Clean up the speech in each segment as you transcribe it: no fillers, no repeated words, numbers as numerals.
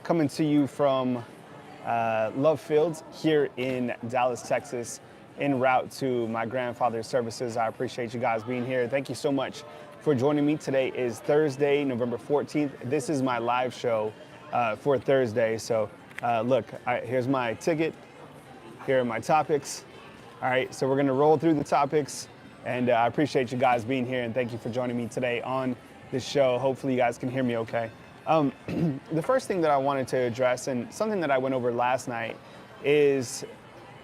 coming to you from Love Fields here in Dallas, Texas, en route to my grandfather's services. I appreciate you guys being here. Thank you so much for joining me. Today is Thursday, November 14th. This is my live show for Thursday. So look, here's my ticket. Here are my topics. All right, so we're gonna roll through the topics, and I appreciate you guys being here, and thank you for joining me today on this show. Hopefully you guys can hear me okay. The first thing that I wanted to address, and something that I went over last night, is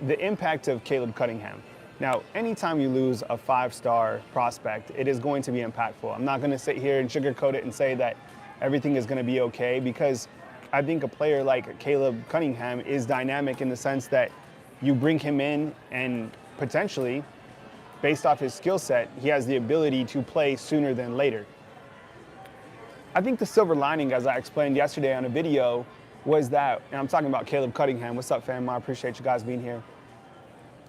the impact of Caleb Cunningham. Now, anytime you lose a five-star prospect, it is going to be impactful. I'm not gonna sit here and sugarcoat it and say that everything is gonna be okay, because I think a player like Caleb Cunningham is dynamic in the sense that you bring him in and potentially, based off his skill set, he has the ability to play sooner than later. I think the silver lining, as I explained yesterday on a video, was that, and I'm talking about Caleb Cunningham. What's up, fam? I appreciate you guys being here.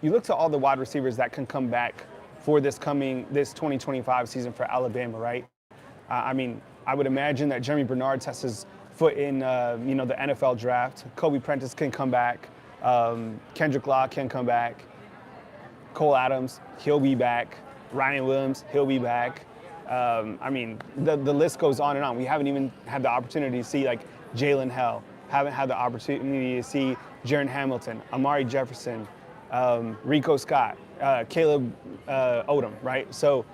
You look to all the wide receivers that can come back for this 2025 season for Alabama, right? I mean, I would imagine that Jeremy Bernard tests his foot in, the NFL draft. Kobe Prentice can come back. Kendrick Law can come back. Cole Adams, he'll be back. Ryan Williams, he'll be back. I mean, the list goes on and on. We haven't even had the opportunity to see like Jalen Hell. Haven't had the opportunity to see Jaron Hamilton, Amari Jefferson, Rico Scott, Caleb Odom, right? So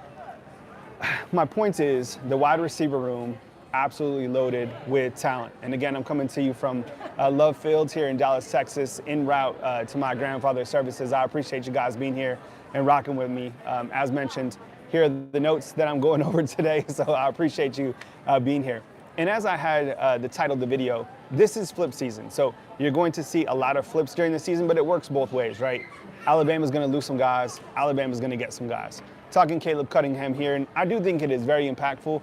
my point is the wide receiver room absolutely loaded with talent. And again, I'm coming to you from Love Fields here in Dallas, Texas, en route to my grandfather's services. I appreciate you guys being here and rocking with me. As mentioned, here are the notes that I'm going over today, so I appreciate you being here. And as I had the title of the video, this is flip season. So you're going to see a lot of flips during the season, but it works both ways, right? Alabama's gonna lose some guys, Alabama's gonna get some guys. Talking Caleb Cunningham here, and I do think it is very impactful,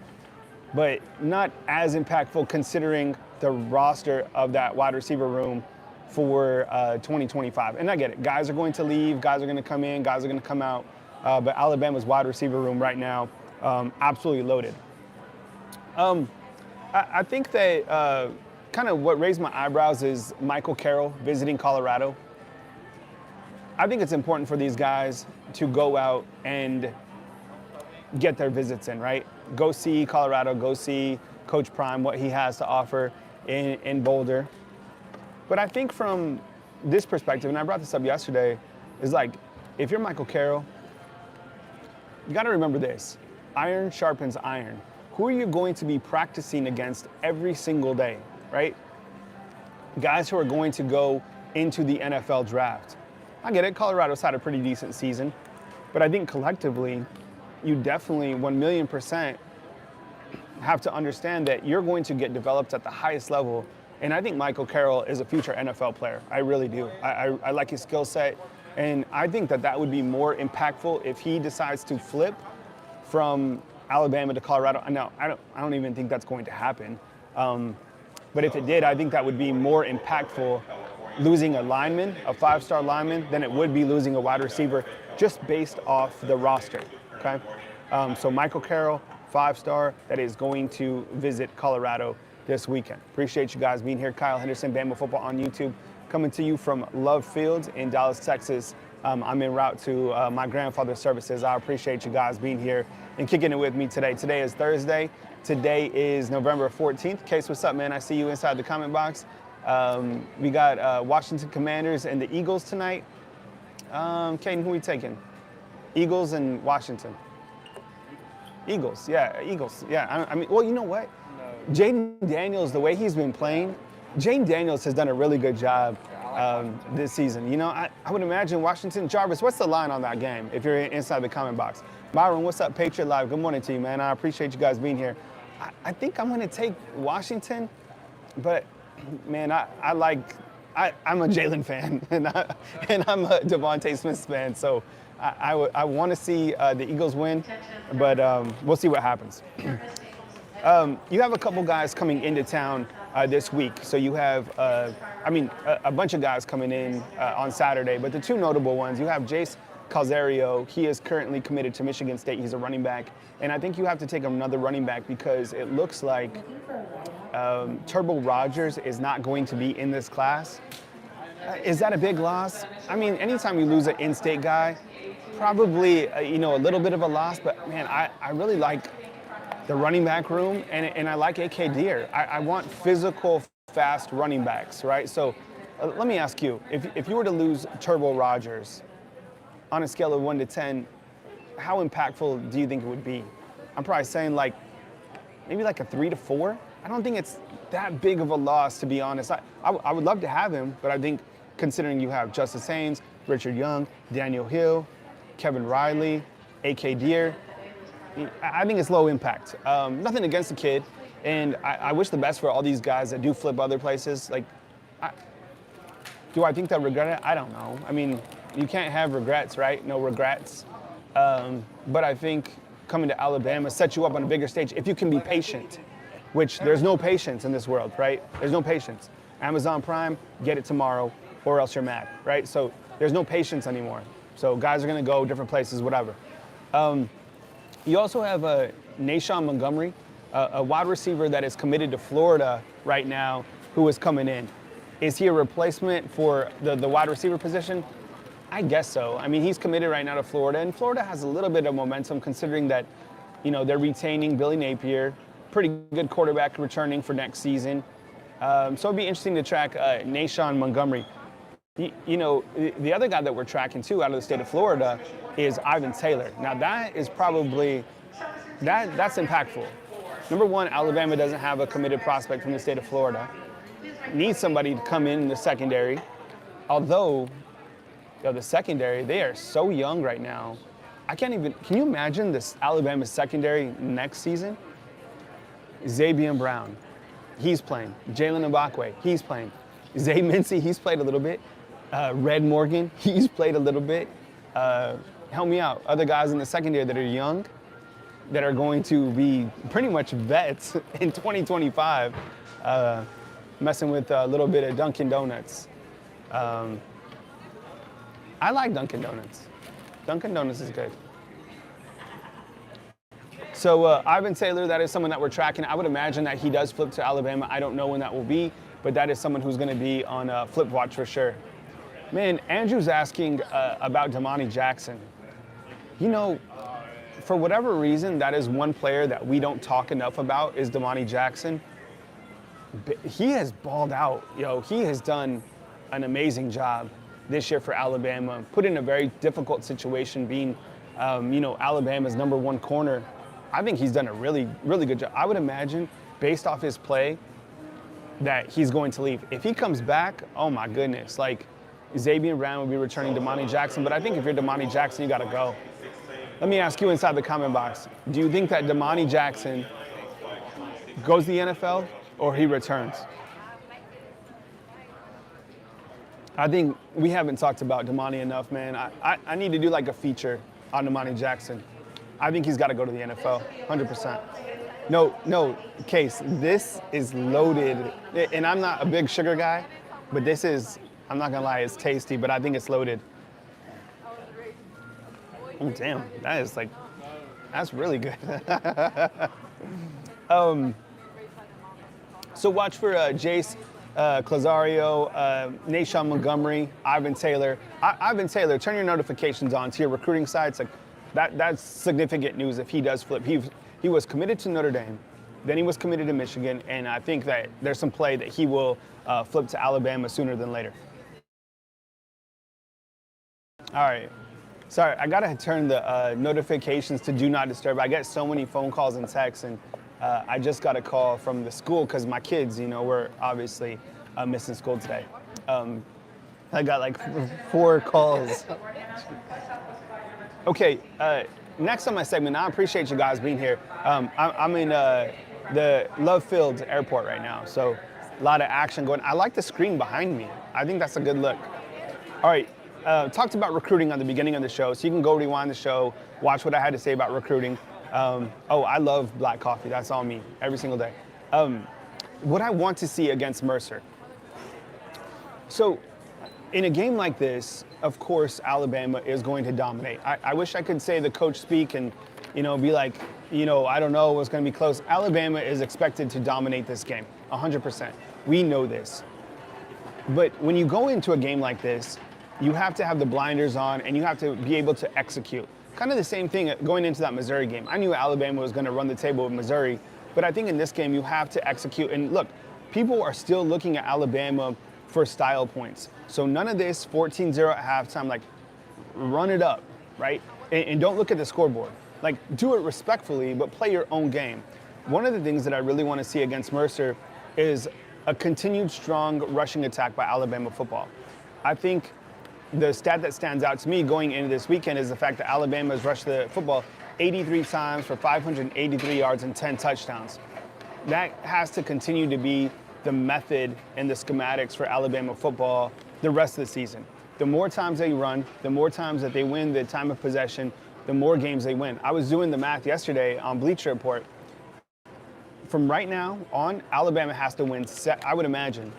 but not as impactful considering the roster of that wide receiver room for 2025. And I get it, guys are going to leave, guys are gonna come in, guys are gonna come out, but Alabama's wide receiver room right now, absolutely loaded. I think that kind of what raised my eyebrows is Michael Carroll visiting Colorado. I think it's important for these guys to go out and get their visits in, right? Go see Colorado, go see Coach Prime, what he has to offer in Boulder. But I think from this perspective, and I brought this up yesterday, is like, if you're Michael Carroll, you gotta remember this, iron sharpens iron. Who are you going to be practicing against every single day, right? Guys who are going to go into the NFL draft. I get it, Colorado's had a pretty decent season, but I think collectively, you definitely 1,000,000% have to understand that you're going to get developed at the highest level. And I think Michael Carroll is a future NFL player. I really do. I like his skill set. And I think that that would be more impactful if he decides to flip from Alabama to Colorado. No, I don't even think that's going to happen. But if it did, I think that would be more impactful losing a lineman, a five-star lineman, than it would be losing a wide receiver just based off the roster, okay? So Michael Carroll, five-star, that is going to visit Colorado this weekend. Appreciate you guys being here. Kyle Henderson, Bama Football on YouTube, coming to you from Love Fields in Dallas, Texas. I'm en route to my grandfather's services. I appreciate you guys being here and kicking it with me today. Today is Thursday. Today is November 14th. Case, what's up, man? I see you inside the comment box. We got Washington Commanders and the Eagles tonight. Caden, who are we taking? Eagles and Washington. Eagles, yeah, Eagles. Yeah, I mean, well, you know what? No. Jaden Daniels, the way he's been playing, Jaden Daniels has done a really good job this season. You know, I would imagine Washington. Jarvis, what's the line on that game if you're inside the comment box? Byron, what's up, Patriot Live? Good morning to you, man. I appreciate you guys being here. I think I'm going to take Washington, but, man, I'm a Jalen fan, and I'm a Devontae Smith fan, so I want to see the Eagles win, but we'll see what happens. You have a couple guys coming into town this week. So you have, a bunch of guys coming in on Saturday, but the two notable ones, you have Jace Calzario. He is currently committed to Michigan State. He's a running back. And I think you have to take another running back because it looks like Turbo Rogers is not going to be in this class. Is that a big loss? I mean, anytime you lose an in-state guy, probably a little bit of a loss. But man, I really like the running back room, and I like AK Deer. I want physical, fast running backs, right? So let me ask you, if you were to lose Turbo Rogers on a scale of 1 to 10, how impactful do you think it would be? I'm probably saying maybe like a 3 to 4. I don't think it's that big of a loss, to be honest. I would love to have him, but I think considering you have Justice Haynes, Richard Young, Daniel Hill, Kevin Riley, AK Deer, I think it's low impact. Nothing against the kid, and I wish the best for all these guys that do flip other places. Do I think they'll regret it? I don't know. I mean, you can't have regrets, right? No regrets. But I think coming to Alabama sets you up on a bigger stage if you can be patient, which there's no patience in this world, right? There's no patience. Amazon Prime, get it tomorrow, or else you're mad, right? So there's no patience anymore. So guys are gonna go different places, whatever. You also have Nashawn Montgomery, a wide receiver that is committed to Florida right now, who is coming in. Is he a replacement for the wide receiver position? I guess so. I mean, he's committed right now to Florida, and Florida has a little bit of momentum considering that, they're retaining Billy Napier, pretty good quarterback returning for next season. So it'd be interesting to track Nashawn Montgomery. The other guy that we're tracking too out of the state of Florida is Ivan Taylor. Now that is probably, that's impactful. Number one, Alabama doesn't have a committed prospect from the state of Florida. Needs somebody to come in the secondary. Although, the secondary, they are so young right now. Can you imagine this Alabama secondary next season? Xavier Brown, he's playing. Jalen Mbakwe, he's playing. Zay Mincy, he's played a little bit. Red Morgan, he's played a little bit. Help me out. Other guys in the secondary that are young, that are going to be pretty much vets in 2025, messing with a little bit of Dunkin' Donuts. I like Dunkin' Donuts. Dunkin' Donuts is good. So Ivan Taylor, that is someone that we're tracking. I would imagine that he does flip to Alabama. I don't know when that will be, but that is someone who's going to be on flip watch for sure. Man, Andrew's asking about Damani Jackson. For whatever reason, that is one player that we don't talk enough about is Damani Jackson. He has balled out. He has done an amazing job this year for Alabama, put in a very difficult situation being, Alabama's number one corner. I think he's done a really, really good job. I would imagine, based off his play, that he's going to leave. If he comes back, oh my goodness, Xavier Brown will be returning Damani Jackson, but I think if you're Damani Jackson, you gotta go. Let me ask you inside the comment box, do you think that Damani Jackson goes to the NFL or he returns? I think we haven't talked about Damani enough, man. I need to do a feature on Damani Jackson. I think he's got to go to the NFL, 100%. No, Case, this is loaded. And I'm not a big sugar guy, but this is, I'm not gonna lie, it's tasty, but I think it's loaded. Oh, damn, that's really good. So watch for Jace Clazario, Nashawn Montgomery, Ivan Taylor. Ivan Taylor, turn your notifications on to your recruiting sites. That's significant news if he does flip. He was committed to Notre Dame, then he was committed to Michigan, and I think that there's some play that he will flip to Alabama sooner than later. All right. Sorry, I gotta turn the notifications to Do Not Disturb. I get so many phone calls and texts, and I just got a call from the school because my kids, were obviously missing school today. I got 4 calls. Okay, next on my segment, I appreciate you guys being here. I'm in the Love Field Airport right now, so a lot of action going. I like the screen behind me. I think that's a good look. All right, talked about recruiting on the beginning of the show, so you can go rewind the show, watch what I had to say about recruiting. I love black coffee. That's all me, every single day. What I want to see against Mercer. So in a game like this, of course, Alabama is going to dominate. I wish I could say the coach speak and, be like, I don't know what's going to be close. Alabama is expected to dominate this game, 100%. We know this. But when you go into a game like this, you have to have the blinders on and you have to be able to execute. Kind of the same thing going into that Missouri game. I knew Alabama was going to run the table with Missouri, but I think in this game you have to execute. And look, people are still looking at Alabama for style points. So none of this 14-0 at halftime, like run it up, right? And don't look at the scoreboard. Like do it respectfully, but play your own game. One of the things that I really want to see against Mercer is a continued strong rushing attack by Alabama football. I think the stat that stands out to me going into this weekend is the fact that Alabama has rushed the football 83 times for 583 yards and 10 touchdowns. That has to continue to be the method and the schematics for Alabama football the rest of the season. The more times they run, the more times that they win the time of possession, the more games they win. I was doing the math yesterday on Bleacher Report. From right now on, Alabama has to win, I would imagine,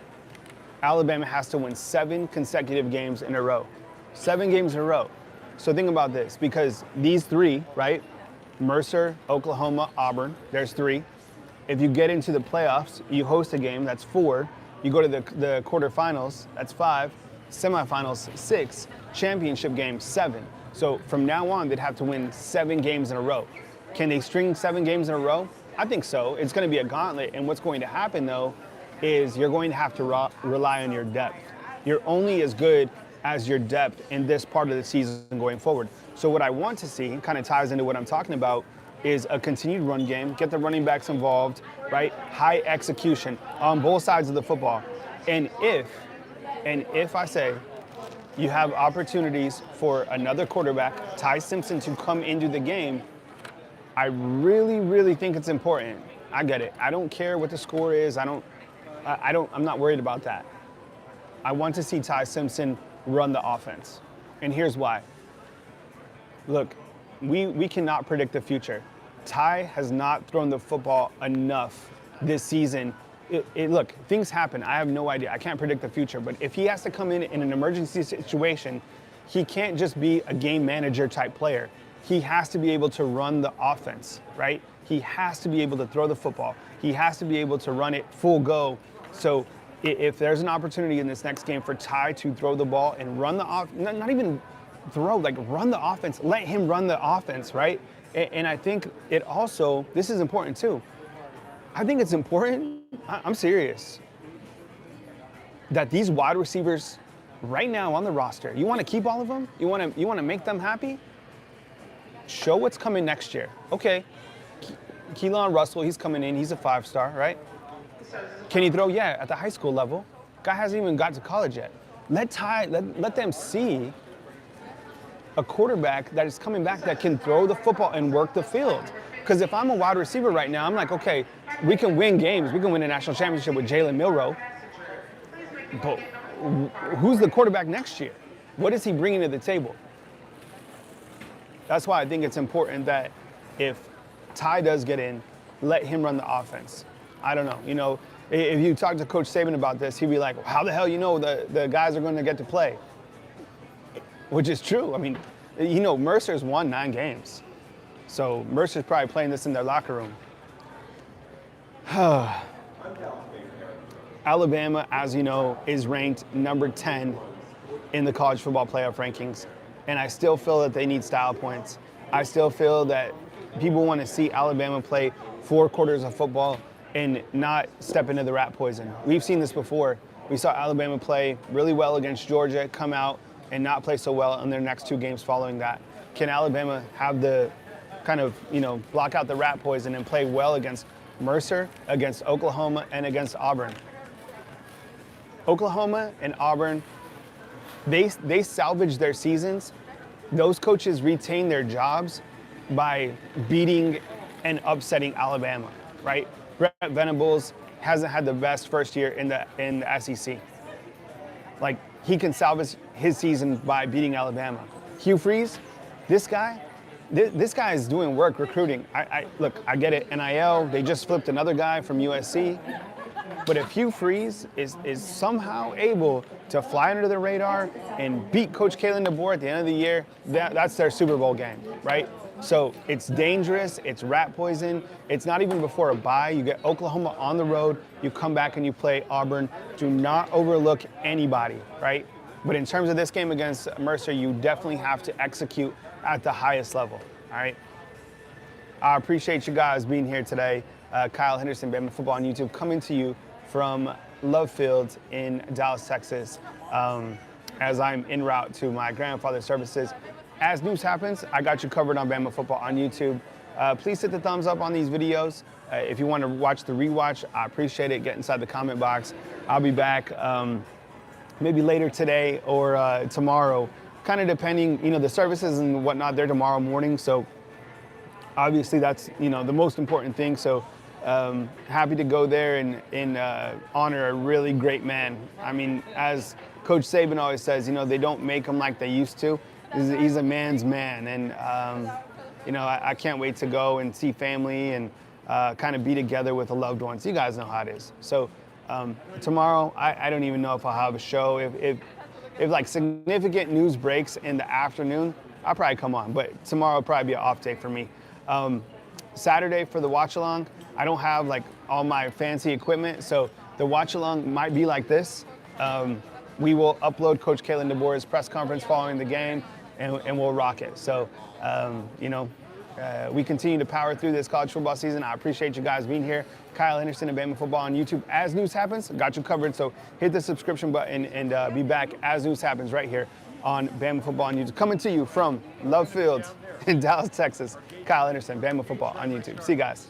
Alabama has to win 7 consecutive games in a row. 7 games in a row. So think about this, because these 3, right? Mercer, Oklahoma, Auburn, there's 3. If you get into the playoffs, you host a game, that's 4. You go to the quarterfinals, that's 5. Semifinals, 6. Championship game, 7. So from now on, they'd have to win 7 games in a row. Can they string 7 games in a row? I think so. It's going to be a gauntlet. And what's going to happen, though, is you're going to have to rely on your depth. You're only as good as your depth in this part of the season going forward. So what I want to see, kind of ties into what I'm talking about, is a continued run game, get the running backs involved, right? High execution on both sides of the football. And if I say you have opportunities for another quarterback, Ty Simpson, to come into the game, I really, really think it's important. I get it. I don't care what the score is. I'm not worried about that. I want to see Ty Simpson run the offense. And here's why. Look, we cannot predict the future. Ty has not thrown the football enough this season. Look, things happen. I have no idea. I can't predict the future. But if he has to come in an emergency situation, he can't just be a game manager type player. He has to be able to run the offense, right? He has to be able to throw the football. He has to be able to run it full go. So if there's an opportunity in this next game for Ty to throw the ball and run the not even throw, like run the offense, let him run the offense, right? And I think it also, this is important too. I think it's important, I'm serious, that these wide receivers right now on the roster, you want to keep all of them? You want to make them happy? Show what's coming next year. Okay, Keelan Russell, he's coming in. He's a 5-star, right? Can he throw? Yeah, at the high school level. Guy hasn't even got to college yet. Let them see a quarterback that is coming back that can throw the football and work the field. Because if I'm a wide receiver right now, I'm like, okay, we can win games. We can win a national championship with Jalen Milroe. But who's the quarterback next year? What is he bringing to the table? That's why I think it's important that if Ty does get in, let him run the offense. I don't know. You know, if you talk to Coach Saban about this, he'd be like, well, how the hell you know the guys are going to get to play? Which is true. I mean, you know, Mercer's won 9 games. So Mercer's probably playing this in their locker room. Alabama, as you know, is ranked number 10 in the college football playoff rankings. And I still feel that they need style points. I still feel that people want to see Alabama play 4 quarters of football and not step into the rat poison. We've seen this before. We saw Alabama play really well against Georgia, come out and not play so well in their next 2 games following that. Can Alabama have the kind of, you know, block out the rat poison and play well against Mercer, against Oklahoma, and against Auburn? Oklahoma and Auburn, they salvage their seasons. Those coaches retain their jobs by beating and upsetting Alabama, right? Brett Venables hasn't had the best first year in the SEC. Like, he can salvage his season by beating Alabama. Hugh Freeze, this guy is doing work recruiting. Look, I get it, NIL, they just flipped another guy from USC. But if Hugh Freeze is somehow able to fly under the radar and beat Coach Kalen DeBoer at the end of the year, that's their Super Bowl game, right? So it's dangerous, it's rat poison. It's not even before a bye. You get Oklahoma on the road, you come back and you play Auburn. Do not overlook anybody, right? But in terms of this game against Mercer, you definitely have to execute at the highest level, all right? I appreciate you guys being here today. Kyle Henderson, Bama Football on YouTube, coming to you from Love Field in Dallas, Texas, as I'm en route to my grandfather's services. As news happens, I got you covered on Bama Football on YouTube. Please hit the thumbs up on these videos. If you want to watch the rewatch, I appreciate it. Get inside the comment box. I'll be back maybe later today or tomorrow, kind of depending, the services and whatnot, they're tomorrow morning. So obviously that's, the most important thing. So happy to go there and honor a really great man. I mean, as Coach Saban always says, they don't make them like they used to. He's a man's man. And, I can't wait to go and see family and kind of be together with the loved ones. You guys know how it is. So tomorrow, I don't even know if I'll have a show. If like significant news breaks in the afternoon, I'll probably come on. But tomorrow will probably be an off day for me. Saturday for the watch along, I don't have like all my fancy equipment, so the watch along might be like this. We will upload Coach Kalen DeBoer's press conference following the game, and we'll rock it. So, we continue to power through this college football season. I appreciate you guys being here. Kyle Henderson and Bama Football on YouTube. As news happens, got you covered. So hit the subscription button and be back as news happens right here on Bama Football on YouTube. Coming to you from Love Field in Dallas, Texas. Kyle Henderson, Bama Football on YouTube. See you guys.